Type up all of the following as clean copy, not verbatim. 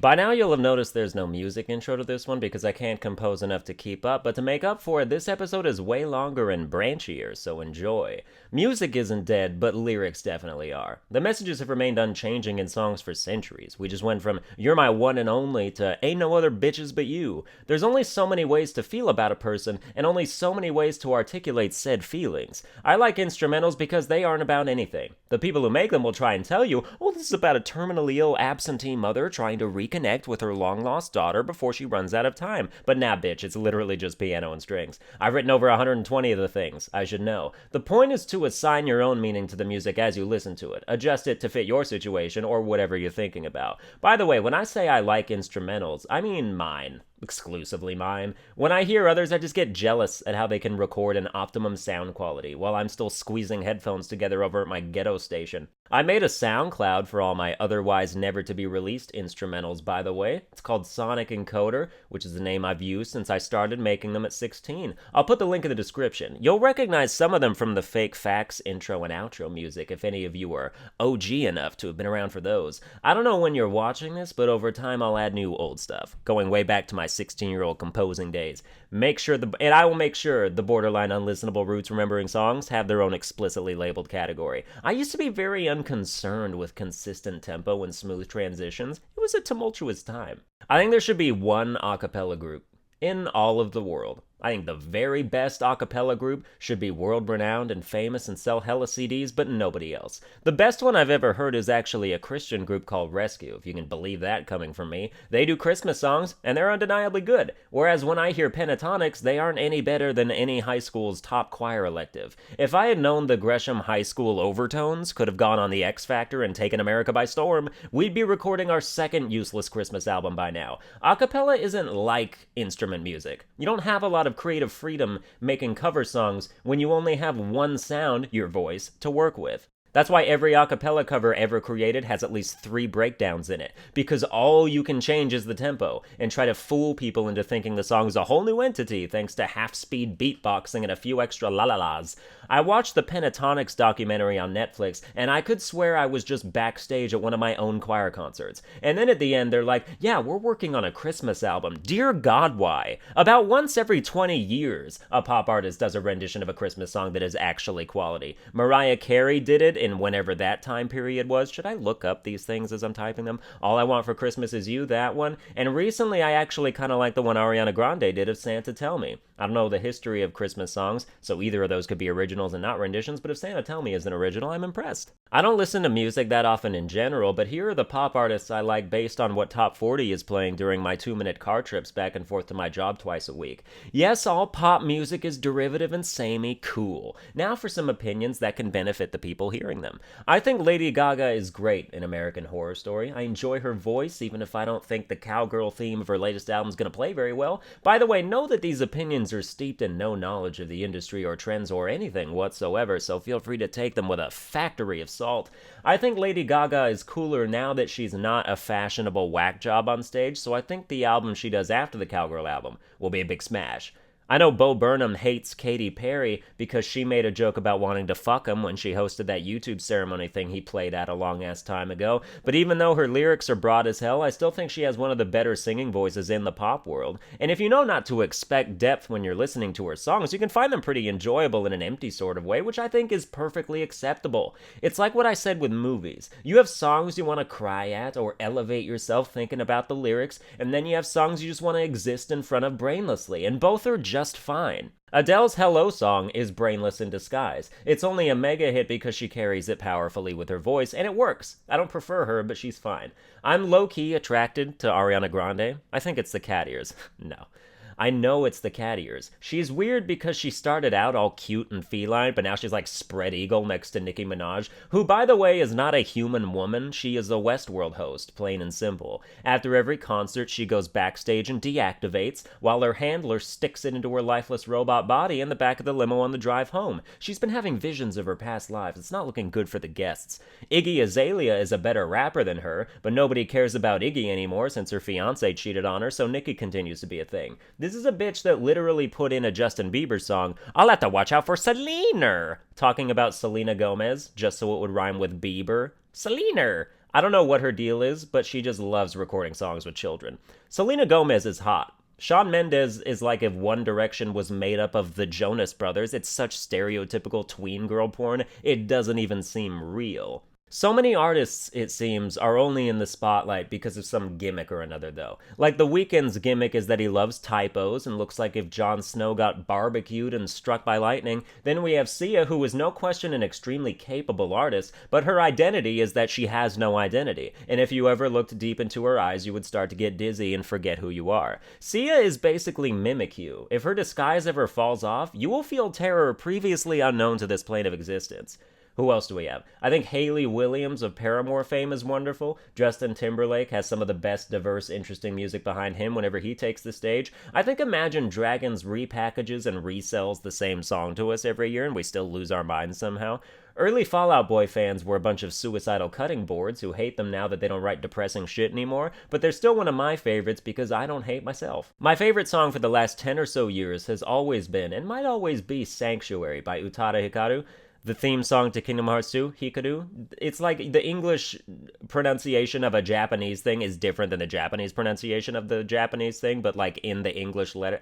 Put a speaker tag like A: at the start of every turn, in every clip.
A: By now you'll have noticed there's no music intro to this one because I can't compose enough to keep up, but to make up for it, this episode is way longer and branchier, so enjoy. Music isn't dead, but lyrics definitely are. The messages have remained unchanging in songs for centuries. We just went from "you're my one and only" to "ain't no other bitches but you." There's only so many ways to feel about a person, and only so many ways to articulate said feelings. I like instrumentals because they aren't about anything. The people who make them will try and tell you, oh, this is about a terminally ill absentee mother trying to reconnect with her long-lost daughter before she runs out of time. But nah, bitch, it's literally just piano and strings. I've written over 120 of the things, I should know. The point is to assign your own meaning to the music as you listen to it. Adjust it to fit your situation or whatever you're thinking about. By the way, when I say I like instrumentals, I mean mine. Exclusively mine. When I hear others, I just get jealous at how they can record an optimum sound quality while I'm still squeezing headphones together over at my ghetto station. I made a SoundCloud for all my otherwise never to be released instrumentals, by the way. It's called Sonic Encoder, which is the name I've used since I started making them at 16. I'll put the link in the description. You'll recognize some of them from the fake facts intro and outro music if any of you are OG enough to have been around for those. I don't know when you're watching this, but over time I'll add new old stuff, going way back to my 16-year-old composing days. I will make sure the borderline unlistenable roots remembering songs have their own explicitly labeled category. I used to be very unconcerned with consistent tempo and smooth transitions. It was a tumultuous time. I think there should be one acapella group in all of the world. I think the very best acapella group should be world-renowned and famous and sell hella CDs, but nobody else. The best one I've ever heard is actually a Christian group called Rescue, if you can believe that coming from me. They do Christmas songs, and they're undeniably good, whereas when I hear pentatonics, they aren't any better than any high school's top choir elective. If I had known the Gresham High School overtones could have gone on the X Factor and taken America by storm, we'd be recording our second useless Christmas album by now. Acapella isn't like instrument music. You don't have a lot of creative freedom making cover songs when you only have one sound, your voice, to work with. That's why every acapella cover ever created has at least 3 breakdowns in it, because all you can change is the tempo, and try to fool people into thinking the song's a whole new entity thanks to half-speed beatboxing and a few extra la-la-las. I watched the Pentatonics documentary on Netflix, and I could swear I was just backstage at one of my own choir concerts. And then at the end, they're like, yeah, we're working on a Christmas album. Dear God, why? About once every 20 years, a pop artist does a rendition of a Christmas song that is actually quality. Mariah Carey did it in whenever that time period was. Should I look up these things as I'm typing them? All I Want for Christmas Is You, that one. And recently, I actually kind of like the one Ariana Grande did of Santa Tell Me. I don't know the history of Christmas songs, so either of those could be originals and not renditions, but if Santa Tell Me is an original, I'm impressed. I don't listen to music that often in general, but here are the pop artists I like based on what Top 40 is playing during my 2-minute car trips back and forth to my job twice a week. Yes, all pop music is derivative and samey, cool. Now for some opinions that can benefit the people hearing them. I think Lady Gaga is great in American Horror Story. I enjoy her voice, even if I don't think the cowgirl theme of her latest album is going to play very well. By the way, know that these opinions are steeped in no knowledge of the industry or trends or anything whatsoever, so feel free to take them with a factory of salt. I think Lady Gaga is cooler now that she's not a fashionable whack job on stage, so I think the album she does after the cowgirl album will be a big smash. I know Bo Burnham hates Katy Perry because she made a joke about wanting to fuck him when she hosted that YouTube ceremony thing he played at a long-ass time ago, but even though her lyrics are broad as hell, I still think she has one of the better singing voices in the pop world. And if you know not to expect depth when you're listening to her songs, you can find them pretty enjoyable in an empty sort of way, which I think is perfectly acceptable. It's like what I said with movies. You have songs you want to cry at or elevate yourself thinking about the lyrics, and then you have songs you just want to exist in front of brainlessly, and both are just fine. Adele's Hello song is brainless in disguise. It's only a mega hit because she carries it powerfully with her voice, and it works. I don't prefer her, but she's fine. I'm low-key attracted to Ariana Grande. I think it's the cat ears. No. I know it's the cat ears. She's weird because she started out all cute and feline, but now she's like spread eagle next to Nicki Minaj, who, by the way, is not a human woman. She is a Westworld host, plain and simple. After every concert, she goes backstage and deactivates, while her handler sticks it into her lifeless robot body in the back of the limo on the drive home. She's been having visions of her past lives. It's not looking good for the guests. Iggy Azalea is a better rapper than her, but nobody cares about Iggy anymore since her fiancé cheated on her, so Nicki continues to be a thing. This is a bitch that literally put in a Justin Bieber song, I'll have to watch out for Selena, talking about Selena Gomez, just so it would rhyme with Bieber. Selena, I don't know what her deal is, but she just loves recording songs with children. Selena Gomez is hot. Shawn Mendes is like if One Direction was made up of the Jonas Brothers. It's such stereotypical tween girl porn, it doesn't even seem real. So many artists, it seems, are only in the spotlight because of some gimmick or another, though. Like The Weeknd's gimmick is that he loves typos and looks like if Jon Snow got barbecued and struck by lightning. Then we have Sia, who is no question an extremely capable artist, but her identity is that she has no identity. And if you ever looked deep into her eyes, you would start to get dizzy and forget who you are. Sia is basically Mimikyu. If her disguise ever falls off, you will feel terror previously unknown to this plane of existence. Who else do we have? I think Hayley Williams of Paramore fame is wonderful. Justin Timberlake has some of the best, diverse, interesting music behind him whenever he takes the stage. I think Imagine Dragons repackages and resells the same song to us every year and we still lose our minds somehow. Early Fall Out Boy fans were a bunch of suicidal cutting boards who hate them now that they don't write depressing shit anymore, but they're still one of my favorites because I don't hate myself. My favorite song for the last 10 or so years has always been, and might always be, Sanctuary by Utada Hikaru. The theme song to Kingdom Hearts 2, Hikaru. It's like the English pronunciation of a Japanese thing is different than the Japanese pronunciation of the Japanese thing, but like in the English letter.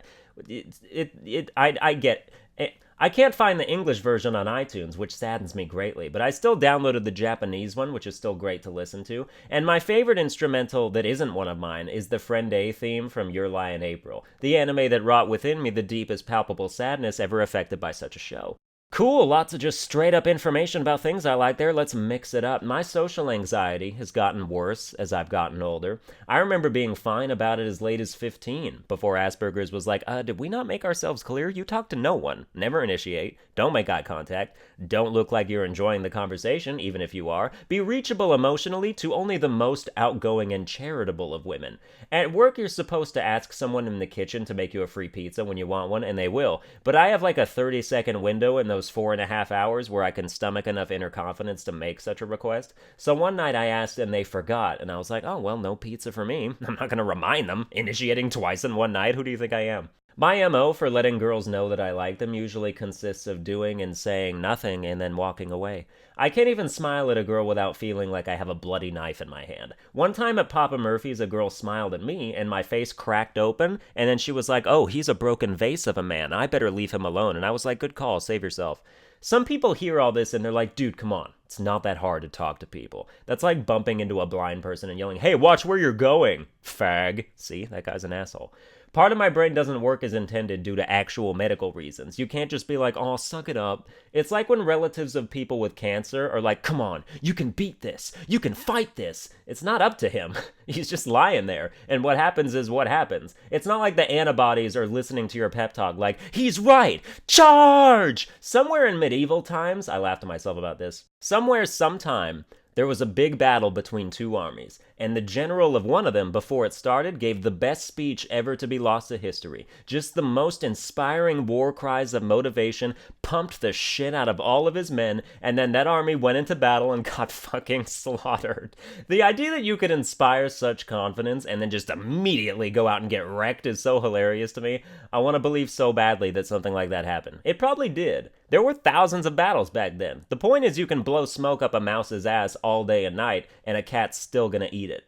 A: I get it. I can't find the English version on iTunes, which saddens me greatly, but I still downloaded the Japanese one, which is still great to listen to. And my favorite instrumental that isn't one of mine is the Friend A theme from Your Lie in April, the anime that wrought within me the deepest palpable sadness ever affected by such a show. Cool, lots of just straight up information about things I like there. Let's mix it up. My social anxiety has gotten worse as I've gotten older. I remember being fine about it as late as 15, before Asperger's was like, did we not make ourselves clear? You talk to no one. Never initiate. Don't make eye contact. Don't look like you're enjoying the conversation, even if you are. Be reachable emotionally to only the most outgoing and charitable of women. At work, you're supposed to ask someone in the kitchen to make you a free pizza when you want one, and they will. But I have like a 30-second window in those 4.5 hours where I can stomach enough inner confidence to make such a request. So one night I asked and they forgot, and I was like, oh, well, no pizza for me. I'm not going to remind them. Initiating twice in one night? Who do you think I am? My MO for letting girls know that I like them usually consists of doing and saying nothing and then walking away. I can't even smile at a girl without feeling like I have a bloody knife in my hand. One time at Papa Murphy's, a girl smiled at me and my face cracked open, and then she was like, oh, he's a broken vase of a man. I better leave him alone. And I was like, good call, save yourself. Some people hear all this and they're like, dude, come on. It's not that hard to talk to people. That's like bumping into a blind person and yelling, hey, watch where you're going, fag. See, that guy's an asshole. Part of my brain doesn't work as intended due to actual medical reasons. You can't just be like, oh, suck it up. It's like when relatives of people with cancer are like, come on, you can beat this. You can fight this. It's not up to him. He's just lying there. And what happens is what happens. It's not like the antibodies are listening to your pep talk like, he's right, charge! Somewhere in medieval times, I laughed to myself about this, somewhere sometime, there was a big battle between two armies, and the general of one of them, before it started, gave the best speech ever to be lost to history. Just the most inspiring war cries of motivation, pumped the shit out of all of his men, and then that army went into battle and got fucking slaughtered. The idea that you could inspire such confidence and then just immediately go out and get wrecked is so hilarious to me. I want to believe so badly that something like that happened. It probably did. There were thousands of battles back then. The point is you can blow smoke up a mouse's ass all day and night, and a cat's still gonna eat it.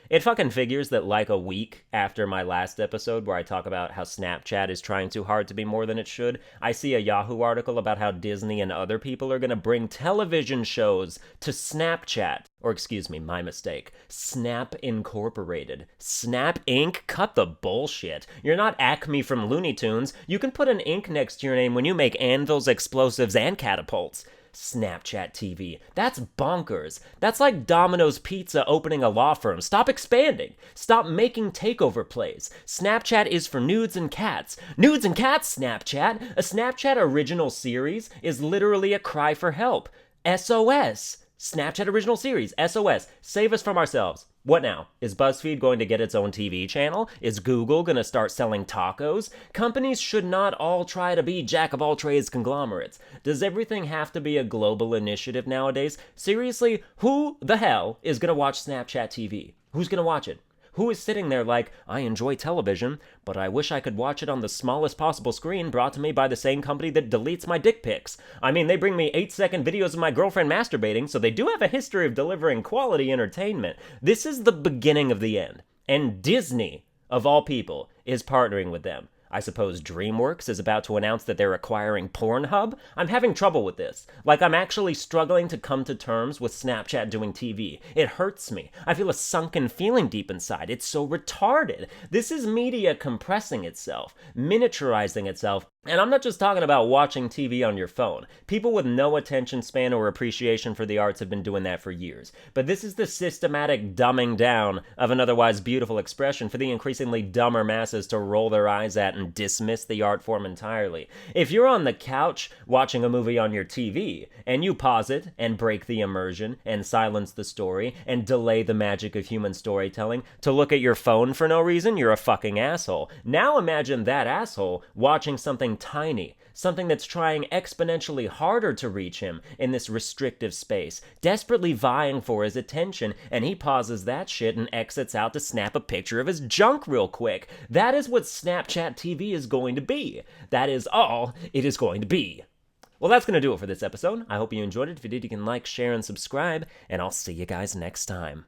A: It fucking figures that like a week after my last episode where I talk about how Snapchat is trying too hard to be more than it should, I see a Yahoo article about how Disney and other people are gonna bring television shows to Snapchat. Or excuse me, my mistake. Snap Incorporated. Snap Inc? Cut the bullshit. You're not Acme from Looney Tunes. You can put an Inc next to your name when you make anvils, explosives, and catapults. Snapchat TV. That's bonkers. That's like Domino's Pizza opening a law firm. Stop expanding. Stop making takeover plays. Snapchat is for nudes and cats. Nudes and cats, Snapchat. A Snapchat original series is literally a cry for help. SOS. Snapchat original series. SOS. Save us from ourselves. What now? Is BuzzFeed going to get its own TV channel? Is Google going to start selling tacos? Companies should not all try to be jack-of-all-trades conglomerates. Does everything have to be a global initiative nowadays? Seriously, who the hell is going to watch Snapchat TV? Who's going to watch it? Who is sitting there like, I enjoy television, but I wish I could watch it on the smallest possible screen brought to me by the same company that deletes my dick pics? I mean, they bring me 8-second videos of my girlfriend masturbating, so they do have a history of delivering quality entertainment. This is the beginning of the end. And Disney, of all people, is partnering with them. I suppose DreamWorks is about to announce that they're acquiring Pornhub? I'm having trouble with this. Like, I'm actually struggling to come to terms with Snapchat doing TV. It hurts me. I feel a sunken feeling deep inside. It's so retarded. This is media compressing itself, miniaturizing itself. And I'm not just talking about watching TV on your phone. People with no attention span or appreciation for the arts have been doing that for years. But this is the systematic dumbing down of an otherwise beautiful expression for the increasingly dumber masses to roll their eyes at and dismiss the art form entirely. If you're on the couch watching a movie on your TV, and you pause it and break the immersion and silence the story and delay the magic of human storytelling to look at your phone for no reason, you're a fucking asshole. Now imagine that asshole watching something tiny, something that's trying exponentially harder to reach him in this restrictive space, desperately vying for his attention, and he pauses that shit and exits out to snap a picture of his junk real quick. That is what Snapchat TV is going to be. That is all it is going to be. Well, that's going to do it for this episode. I hope you enjoyed it. If you did, you can like, share, and subscribe, and I'll see you guys next time.